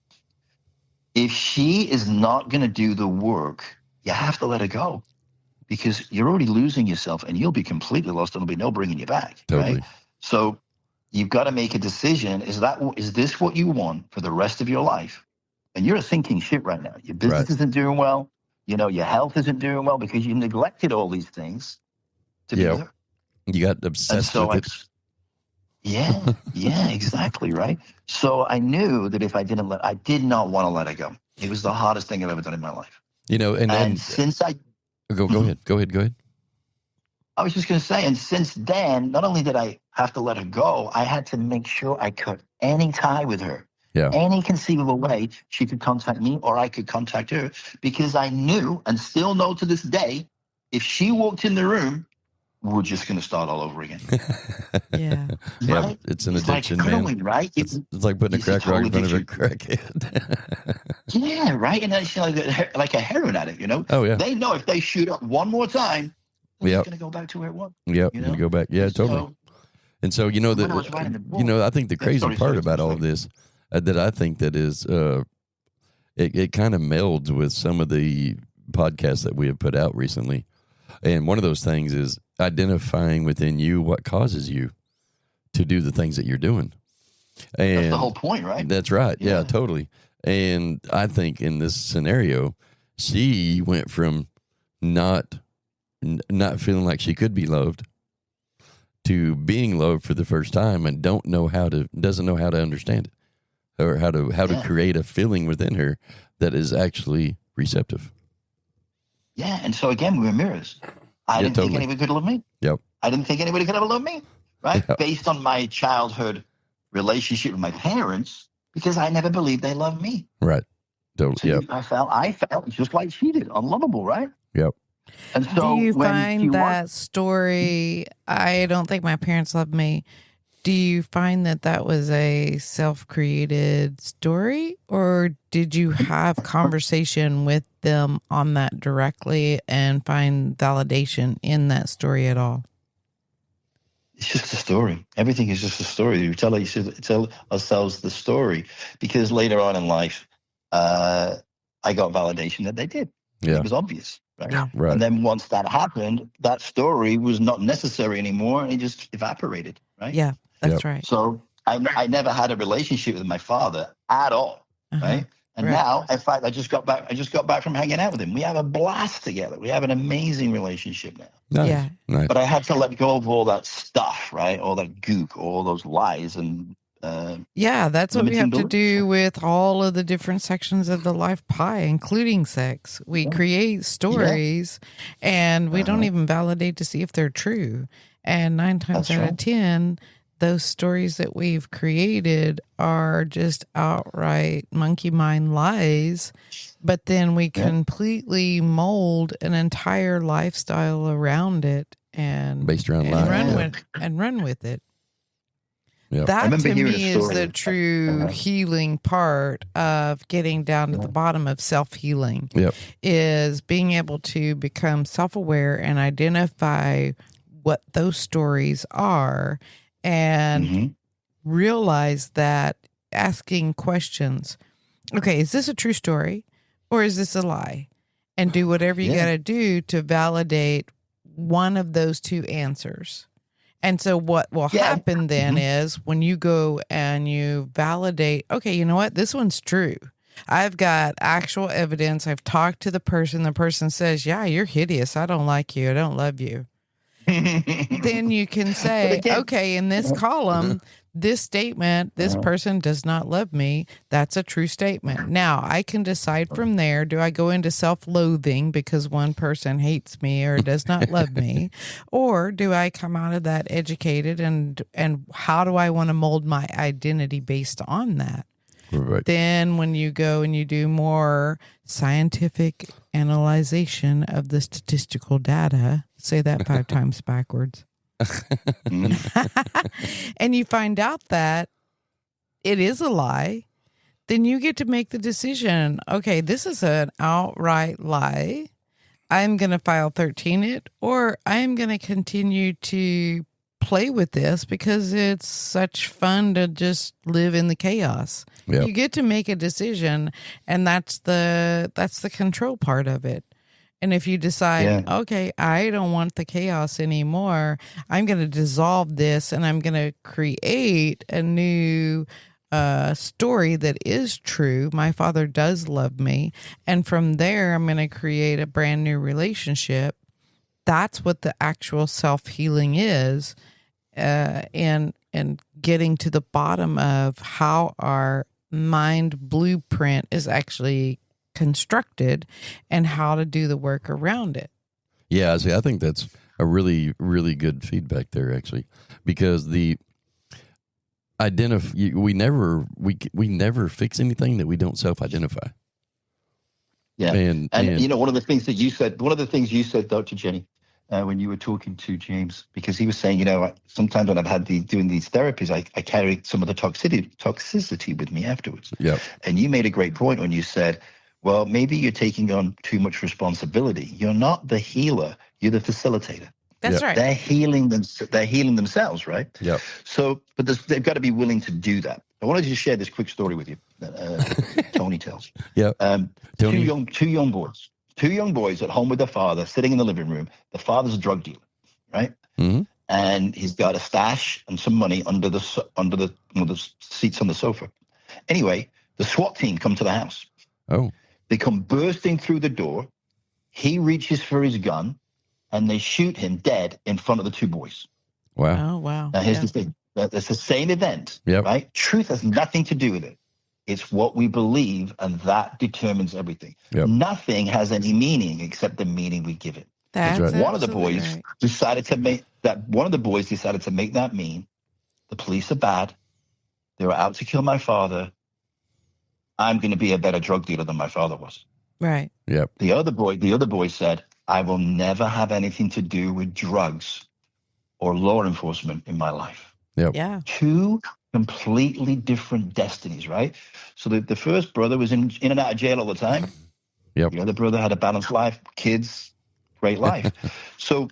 If she is not going to do the work, you have to let her go, because you're already losing yourself and you'll be completely lost and there'll be no bringing you back. Totally. Right? So you've got to make a decision. Is this what you want for the rest of your life? And you're a sinking ship right now. Your business isn't doing well. Your health isn't doing well because you neglected all these things to be there. You got obsessed with it. Yeah, exactly, right? So I knew that if I did not want to let it go. It was the hardest thing I've ever done in my life. And since I... Go ahead. I was just going to say, and since then, not only did I have to let her go, I had to make sure I cut any tie with her. Yeah. Any conceivable way she could contact me or I could contact her, because I knew and still know to this day, if she walked in the room, we're just going to start all over again. Yeah. Right? It's an addiction, like man. Growing, right? It's like putting a crack rock in front of a crackhead. Yeah, right? And that's like a heroin addict, Oh, yeah. They know if they shoot up one more time, they're going to go back to where it was. Yep, going to go back. Yeah, totally. And so, I think the crazy part about all of this, that I think that is, it kind of melds with some of the podcasts that we have put out recently. And one of those things is identifying within you what causes you to do the things that you're doing. And that's the whole point, right? That's right. Yeah, totally. And I think in this scenario, she went from not feeling like she could be loved to being loved for the first time and doesn't know how to understand it, or how to create a feeling within her that is actually receptive. Yeah, and so again, we were mirrors. I didn't think anybody could love me. Yep. I didn't think anybody could ever love me, right? Yep. Based on my childhood relationship with my parents, because I never believed they loved me. Right. Totally. So I felt just like she did, unlovable, right? Yep. And so do you find that story, I don't think my parents loved me, Do you find that that was a self-created story, or did you have conversation with them on that directly and find validation in that story at all? It's just a story. Everything is just a story. We tell ourselves the story, because later on in life, I got validation that they did. Yeah. It was obvious. Right? Yeah. Right. And then once that happened, that story was not necessary anymore, and it just evaporated. Right. Yeah, that's Yep. right. So I never had a relationship with my father at all. Uh-huh. Right. And Right. now, in fact, I just got back from hanging out with him. We have a blast together. We have an amazing relationship now. Nice. Yeah. Nice. But I had to let go of all that stuff, right? All that gook, all those lies, and Yeah, that's what we limiting have to beliefs. do with all of the different sections of the life pie, including sex. We create stories and we don't even validate to see if they're true. And 9 times That's out right. of 10, those stories that we've created are just outright monkey mind lies. But then we completely mold an entire lifestyle around it and Based around lies. run with it. Yep. I That remember to hearing me a is story. the true healing part of getting down to the bottom of self-healing. Yep. Is being able to become self-aware and identify what those stories are and realize that asking questions, okay, is this a true story or is this a lie? And do whatever you got to do to validate one of those two answers. And so what will happen then is when you go and you validate, okay, you know what? This one's true. I've got actual evidence. I've talked to the person. The person says, yeah, you're hideous. I don't like you. I don't love you. Then you can say, okay, in this column, this statement, this person does not love me. That's a true statement. Now I can decide from there, do I go into self-loathing because one person hates me or does not love me? Or do I come out of that educated and how do I want to mold my identity based on that? Right. Then when you go and you do more scientific analyzation of the statistical data, say that 5 times backwards. And you find out that it is a lie, then you get to make the decision, okay, this is an outright lie. I'm going to file 13 it, or I'm going to continue to play with this because it's such fun to just live in the chaos. Yep. You get to make a decision, and that's the control part of it. And if you decide, okay, I don't want the chaos anymore, I'm going to dissolve this and I'm going to create a new story that is true. My father does love me. And from there, I'm going to create a brand new relationship. That's what the actual self-healing is, and getting to the bottom of how our mind blueprint is actually constructed and how to do the work around it. Yeah, see, I think that's a really, really good feedback there, actually, because we never fix anything that we don't self-identify. Yeah, and you know, one of the things you said, Dr. Jenny, when you were talking to James, because he was saying, you know, sometimes when I've had doing these therapies, I carry some of the toxicity with me afterwards. Yeah, and you made a great point when you said, well, maybe you're taking on too much responsibility. You're not the healer. You're the facilitator. That's right. They're healing themselves, right? yeah. So, but they've got to be willing to do that. I wanted to share this quick story with you that Tony tells. Yeah. Tony. Two young boys at home with their father, sitting in the living room. The father's a drug dealer, right? Mm-hmm. And he's got a stash and some money under the seats on the sofa. Anyway, the SWAT team come to the house. Oh. They come bursting through the door. He reaches for his gun, and they shoot him dead in front of the two boys. Wow. Oh, wow. Now, here's the thing. It's the same event, Yep. right? Truth has nothing to do with it. It's what we believe, and that determines everything. Yep. Nothing has any meaning except the meaning we give it. That's right. One of the absolutely boys right. decided to make that mean. The police are bad. They were out to kill my father. I'm going to be a better drug dealer than my father was. Right. Yep. The other boy said, I will never have anything to do with drugs or law enforcement in my life. Yep. Yeah. Two completely different destinies, right? So the first brother was in and out of jail all the time. Yep. The other brother had a balanced life, kids, great life. So,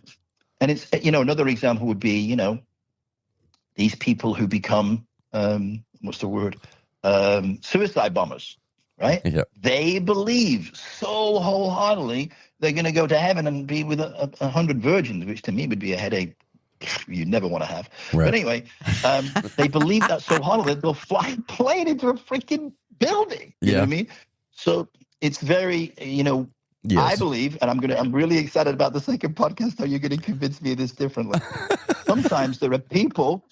and it's, another example would be, these people who become, what's the word? Suicide bombers, right? Yep. They believe so wholeheartedly they're going to go to heaven and be with 100 virgins, which to me would be a headache you'd never want to have. Right. But anyway, they believe that so hardly that they'll fly a plane into a freaking building. You know what I mean? So it's very, Yes. I believe, and I'm really excited about the second podcast, how you're going to convince me of this differently. Sometimes there are people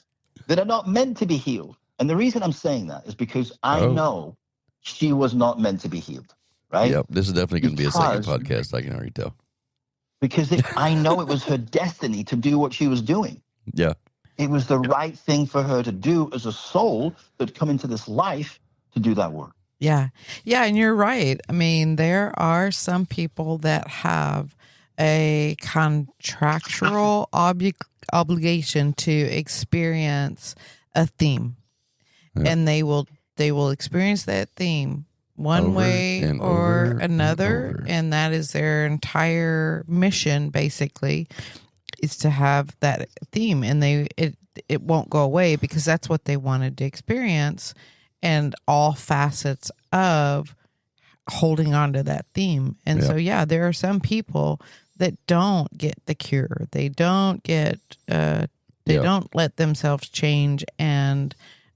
that are not meant to be healed. And the reason I'm saying that is because I know she was not meant to be healed, right? Yep. This is definitely going to be a second podcast, I can already tell. Because I know it was her destiny to do what she was doing. Yeah. It was the right thing for her to do as a soul that come into this life to do that work. Yeah. Yeah. And you're right. I mean, there are some people that have a contractual obligation to experience a theme. Yeah. And they will experience that theme one way or another. And that is their entire mission, basically, is to have that theme. And it won't go away because that's what they wanted to experience. And all facets of holding on to that theme. And so, there are some people that don't get the cure. They don't get, don't let themselves change and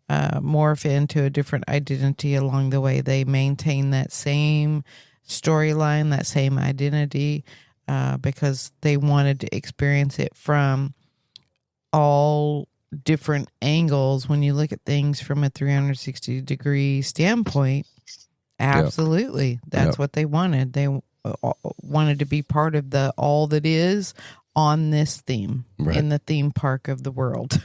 morph into a different identity along the way. They maintain that same storyline, that same identity, because they wanted to experience it from all different angles. When you look at things from a 360-degree standpoint, absolutely, that's what they wanted. They wanted to be part of the all that is on this theme, in the theme park of the world.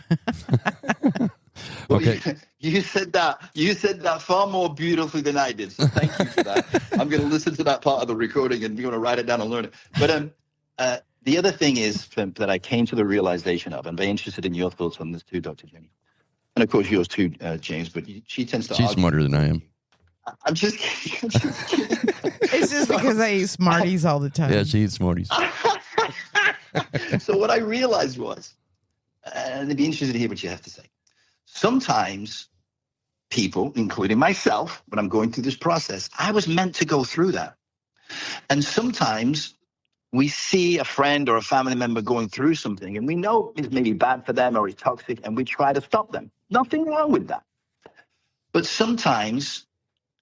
Okay, you said that far more beautifully than I did. So thank you for that. I'm going to listen to that part of the recording and going to write it down and learn it. But the other thing is that I came to the realization of, and I'm very interested in your thoughts on this too, Dr. Jenny, and of course yours too, James. But she tends to. She's smarter than I am. I'm just kidding. It's just because I eat Smarties all the time. Yeah, she eats Smarties. So what I realized was, and I'd be interested to hear what you have to say. Sometimes people, including myself, when I'm going through this process, I was meant to go through that. And sometimes we see a friend or a family member going through something and we know it's maybe bad for them or it's toxic and we try to stop them. Nothing wrong with that. But sometimes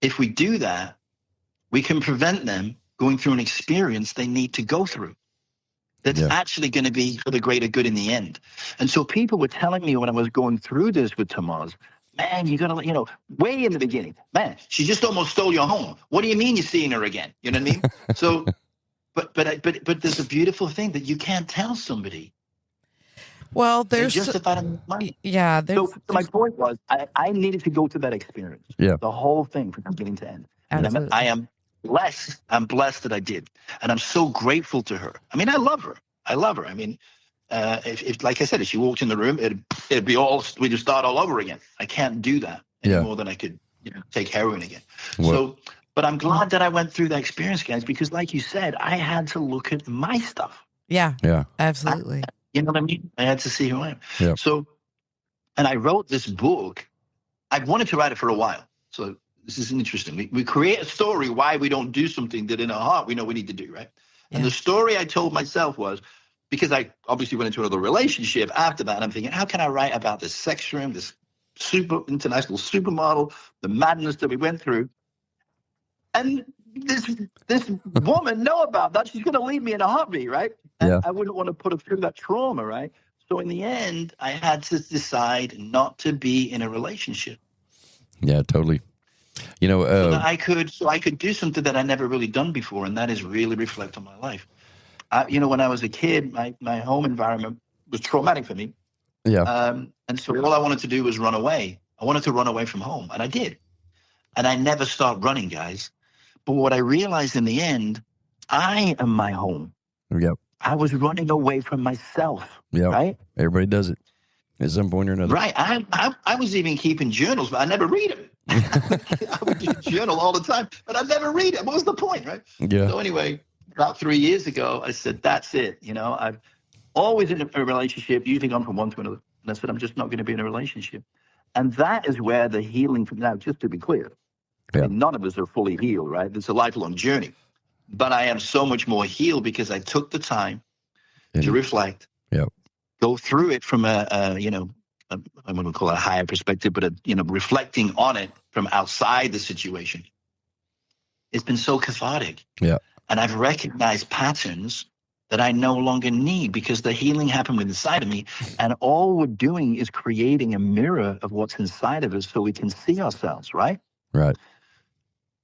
if we do that, we can prevent them going through an experience they need to go through. That's actually going to be for the greater good in the end. And so people were telling me when I was going through this with Tamaz, man, you got to, way in the beginning, man, she just almost stole your home. What do you mean you're seeing her again? You know what I mean? So, but there's a beautiful thing that you can't tell somebody. Well, there's justified in money. Yeah. So my point was, I needed to go through that experience. Yeah. The whole thing from beginning to end. Absolutely. And I am blessed. I'm blessed that I did. And I'm so grateful to her. I mean, I love her. I mean, if like I said, if she walked in the room, it'd be we'd just start all over again. I can't do that any more than I could, take heroin again. Well, so, but I'm glad that I went through that experience, guys, because like you said, I had to look at my stuff. Yeah. Yeah. Absolutely. You know what I mean? I had to see who I am. Yeah. So, and I wrote this book. I wanted to write it for a while. So this is interesting. We create a story why we don't do something that in our heart we know we need to do, right? Yeah. And the story I told myself was, because I obviously went into another relationship after that, and I'm thinking, how can I write about this sex room, this super international supermodel, the madness that we went through? And this woman know about that. She's going to leave me in a heartbeat, right? And I wouldn't want to put her through that trauma, right? So in the end, I had to decide not to be in a relationship. Yeah, totally. So that I could do something that I never really done before, and that is really reflect on my life. When I was a kid, my home environment was traumatic for me. Yeah. And so all I wanted to do was run away. I wanted to run away from home, and I did. And I never stopped running, guys. But what I realized in the end, I am my home. Yep. I was running away from myself. Yeah. Right? Everybody does it. at some point or another. Right. I was even keeping journals, but I never read them. I would do a journal all the time, but I never read it. What was the point, right? Yeah. So anyway, about 3 years ago, I said, that's it. I've always in a relationship, usually gone from one to another. And I said, I'm just not going to be in a relationship. And that is where the healing from now, just to be clear, I mean, none of us are fully healed, right? It's a lifelong journey. But I am so much more healed because I took the time to reflect, go through it from I'm going to call it a higher perspective, but reflecting on it from outside the situation. It's been so cathartic. Yeah. And I've recognized patterns that I no longer need because the healing happened inside of me. And all we're doing is creating a mirror of what's inside of us so we can see ourselves, right? Right.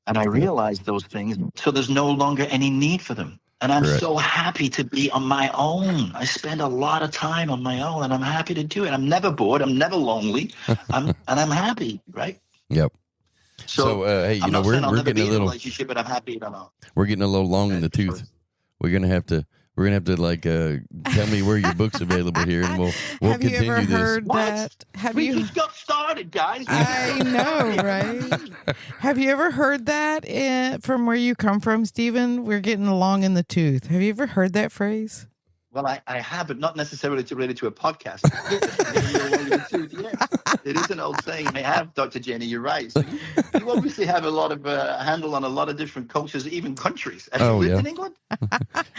And I realized those things. So there's no longer any need for them. And I'm so happy to be on my own. I spend a lot of time on my own and I'm happy to do it. I'm never bored. I'm never lonely. And I'm happy, right? Yep. So hey, I'm not saying I'll we're never getting be a little in a relationship, but I'm happy that I'm not. We're getting a little long in the tooth. We're gonna have to like tell me where your book's available here, and we'll Have continue you ever this. heard that? We just got started, guys. I know, right? Have you ever heard that from where you come from, Stephen? We're getting along in the tooth. Have you ever heard that phrase? Well, I have, but not necessarily related to a podcast. It is an old saying. I have, Dr. Jenny, you're right. So you obviously have a lot of handle on a lot of different cultures, even countries. Have you lived in England?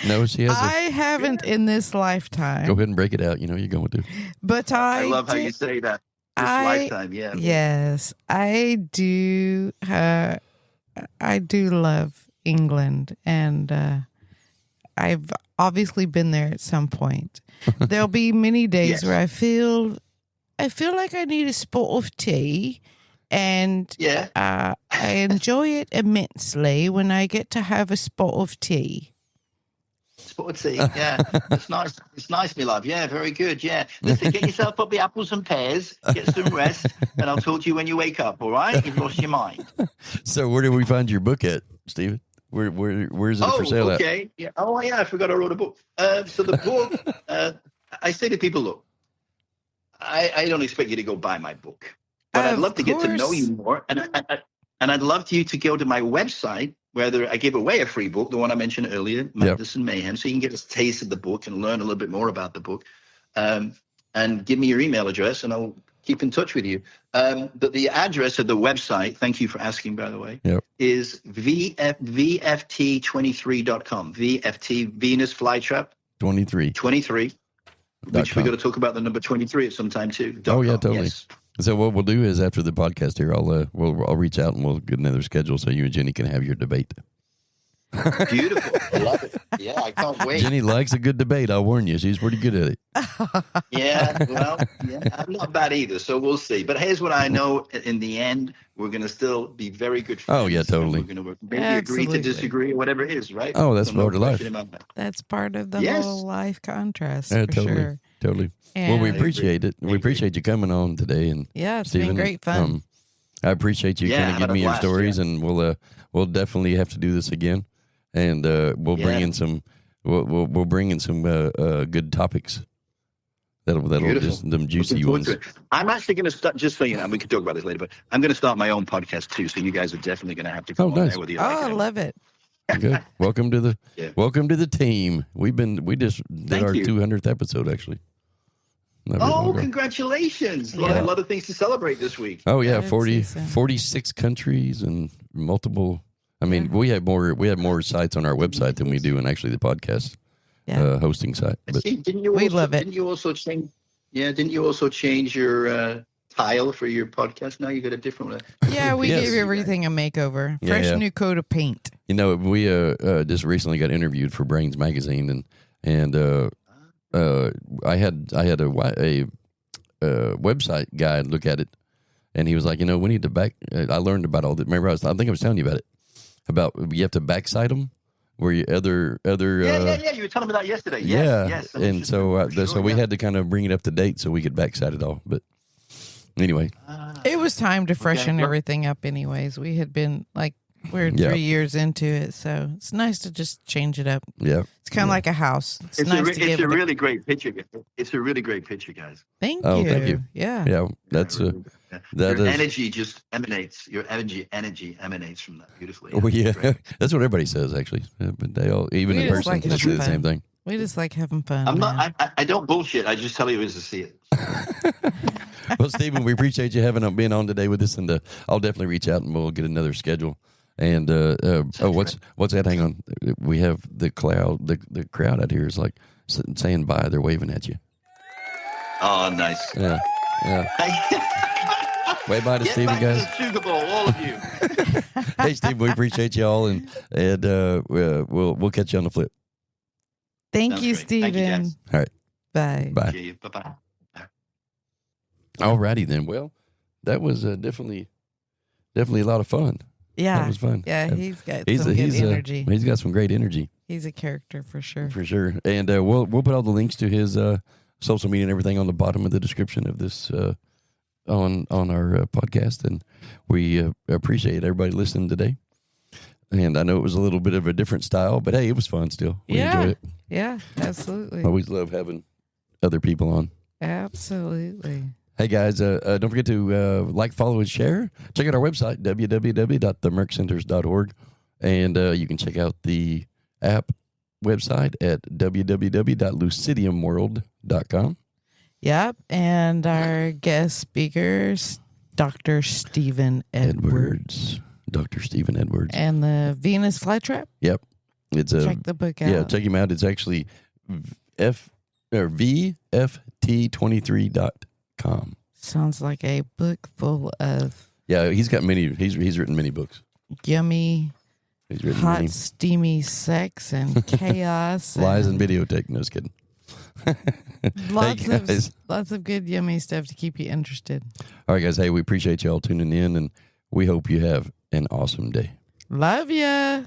No, she has. I haven't in this lifetime. Go ahead and break it out. You're going to. But I love how you say that. This lifetime, yeah. Yes, I do. I do love England, and I've obviously been there at some point. There'll be many days where I feel like I need a spot of tea, and I enjoy it immensely when I get to have a spot of tea. Spot of tea, yeah. It's nice. It's nice, my love. Yeah, very good. Yeah. Listen, get yourself up the apples and pears, get some rest, and I'll talk to you when you wake up, all right? You've lost your mind. So where do we find your book at, Stephen? Where's it for sale at? Okay. Yeah. Oh, yeah. I forgot I wrote a book. So the book, I say to people, look, I don't expect you to go buy my book, but I'd love to get to know you more. And I'd love you to go to my website, where I give away a free book, the one I mentioned earlier, Madison Mayhem, so you can get a taste of the book and learn a little bit more about the book. And give me your email address, and I'll keep in touch with you. The address of the website, thank you for asking, by the way, is vft23.com. VFT, Venus Flytrap. 23. Which we got to talk about the number 23 at some time too. Oh yeah, totally. Yes. So what we'll do is after the podcast here, I'll reach out and we'll get another schedule so you and Jenny can have your debate. Beautiful. I love it. Yeah, I can't wait. Jenny likes a good debate. I'll warn you. She's pretty good at it. I'm not bad either, so we'll see. But here's what I know. In the end, we're going to still be very good friends. Oh, yeah, totally. We're going to maybe agree to disagree or whatever it is, right? Oh, that's part of life. That's part of the whole life contrast, for totally, sure. Totally. And well, we appreciate it. We appreciate you coming on today. And it's Stephen, been great fun. I appreciate you kind of giving me your stories, and we'll definitely have to do this again. And we'll bring in some good topics. That'll just them juicy ones. I'm actually going to start. Just so you know, we can talk about this later, but I'm going to start my own podcast too. So you guys are definitely going to have to come on there with you. I love it. Good. Welcome to the team. We just did our 200th episode actually. Congratulations! A lot of things to celebrate this week. Oh yeah, 46 countries and multiple. I mean, we have more sites on our website than we do in actually the podcast hosting site. But we love it. Didn't you also change? Yeah, didn't you also change your tile for your podcast? Now you got a different one. Yeah, we gave everything a makeover. Fresh new coat of paint. You know, we just recently got interviewed for Brains Magazine, and I had a website guy look at it, and he was like, we need to back. I learned about all that. Remember, I think I was telling you about it. About you have to backside them, where you other you were telling me that yesterday. Yes. And so we had to kind of bring it up to date so we could backside it all. But anyway, it was time to freshen everything up. Anyways, we had been We're 3 years into it, so it's nice to just change it up. Yeah. It's kind of like a house. It's It's nice to give a it really great picture. It's a really great picture, guys. Thank Oh, you. thank you. Yeah. Yeah. That's Yeah, that your is. energy just emanates. Your energy emanates from that beautifully. Oh yeah, Great. that's what everybody says actually. But they all, even We in just person, like they having say the same fun. thing. We just like having fun. I'm man. not. I don't bullshit. I just tell you as I see it. Well, Stephen, we appreciate you being on today with us, and I'll definitely reach out and we'll get another schedule. And what's that? Hang on, we have the crowd out here is like saying bye. They're waving at you. Oh, nice. Yeah. Wave bye to Get Stephen, back guys. to the Sugar Bowl, all of you. Hey, Steve, we appreciate you all, and we'll catch you on the flip. Thank Sounds you, great. Thank you, Stephen. guys. Bye. Bye. See you. Bye-bye. All righty then. Well, that was definitely a lot of fun. Yeah. That was fun. Yeah, he's got some good energy. He's got some great energy. He's a character for sure. For sure. And we'll put all the links to his social media and everything on the bottom of the description of this on our podcast. And we appreciate everybody listening today. And I know it was a little bit of a different style, but hey, it was fun still. We enjoyed it. Yeah, absolutely. Always love having other people on. Absolutely. Hey guys, don't forget to like, follow, and share. Check out our website, www.themerccenters.org. And you can check out the app website at www.lucidiumworld.com. Yep. And our guest speakers, Dr. Stephen Edwards. Dr. Stephen Edwards. And the Venus Flytrap. Yep. It's Check the book out. Yeah, check him out. It's actually VFT23.com. Sounds like a book full of Yeah, he's got many. He's written many books. yummy, He's written hot, many. steamy sex and chaos. Lies and videotape. No, just kidding. Lots of good, yummy stuff to keep you interested. All right, guys. Hey, we appreciate you all tuning in, and we hope you have an awesome day. Love ya.